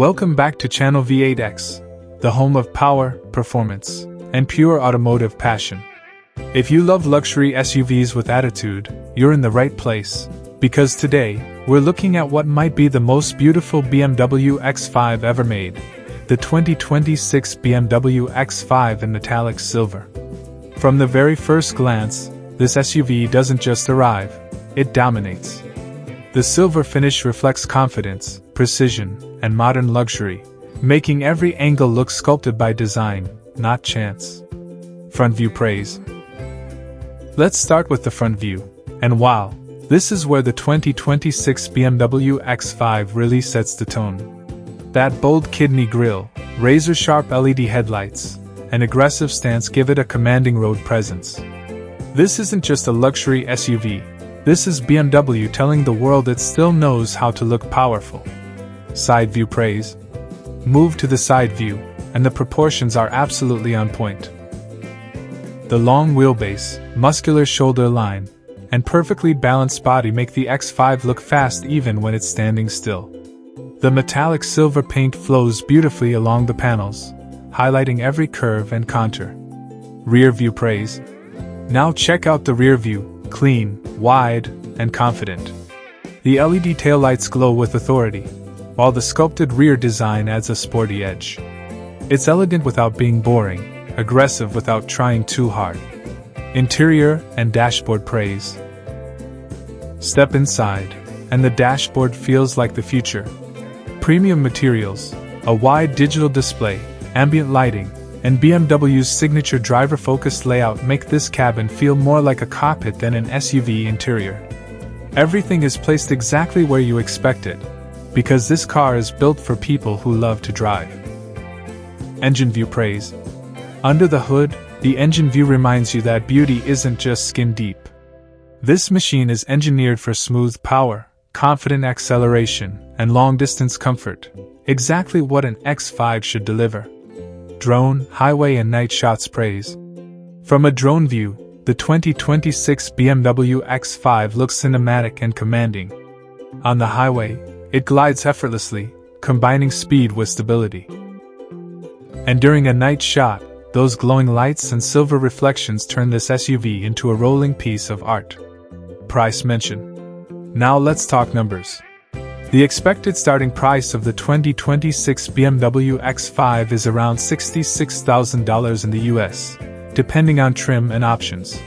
Welcome back to Channel V8X, the home of power, performance, and pure automotive passion. If you love luxury SUVs with attitude, you're in the right place, because today, we're looking at what might be the most beautiful BMW X5 ever made, the 2026 BMW X5 in metallic silver. From the very first glance, this SUV doesn't just arrive, it dominates. The silver finish reflects confidence, precision, and modern luxury, making every angle look sculpted by design, not chance. Front view praise. Let's start with the front view, and wow, this is where the 2026 BMW X5 really sets the tone. That bold kidney grille, razor-sharp LED headlights, and aggressive stance give it a commanding road presence. This isn't just a luxury SUV, this is BMW telling the world it still knows how to look powerful. Side view praise. Move to the side view, and the proportions are absolutely on point. The long wheelbase, muscular shoulder line, and perfectly balanced body make the X5 look fast even when it's standing still. The metallic silver paint flows beautifully along the panels, highlighting every curve and contour. Rear view praise. Now check out the rear view, clean, wide, and confident. The LED taillights glow with authority, while the sculpted rear design adds a sporty edge. It's elegant without being boring, aggressive without trying too hard. Interior and dashboard praise. Step inside, and the dashboard feels like the future. Premium materials, a wide digital display, ambient lighting, and BMW's signature driver-focused layout make this cabin feel more like a cockpit than an SUV interior. Everything is placed exactly where you expect it, because this car is built for people who love to drive. Engine view praise. Under the hood, the engine view reminds you that beauty isn't just skin deep. This machine is engineered for smooth power, confident acceleration, and long-distance comfort, exactly what an X5 should deliver. Drone, highway, and night shots praise. From a drone view, the 2026 BMW X5 looks cinematic and commanding. On the highway, it glides effortlessly, combining speed with stability. And during a night shot, those glowing lights and silver reflections turn this SUV into a rolling piece of art. Price mention. Now let's talk numbers. The expected starting price of the 2026 BMW X5 is around $66,000 in the US, depending on trim and options.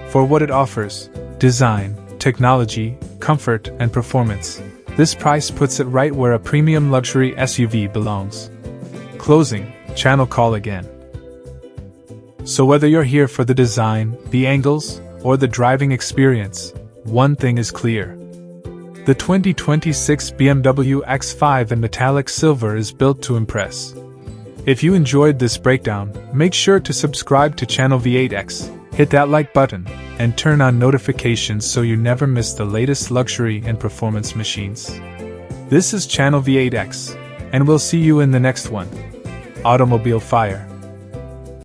For what it offers, design, technology, comfort, and performance, this price puts it right where a premium luxury SUV belongs. Closing, channel call again. So whether you're here for the design, the angles, or the driving experience, one thing is clear. The 2026 BMW X5 in metallic silver is built to impress. If you enjoyed this breakdown, make sure to subscribe to Channel V8X, hit that like button, and turn on notifications so you never miss the latest luxury and performance machines. This is Channel V8X, and we'll see you in the next one. Automobile Fire.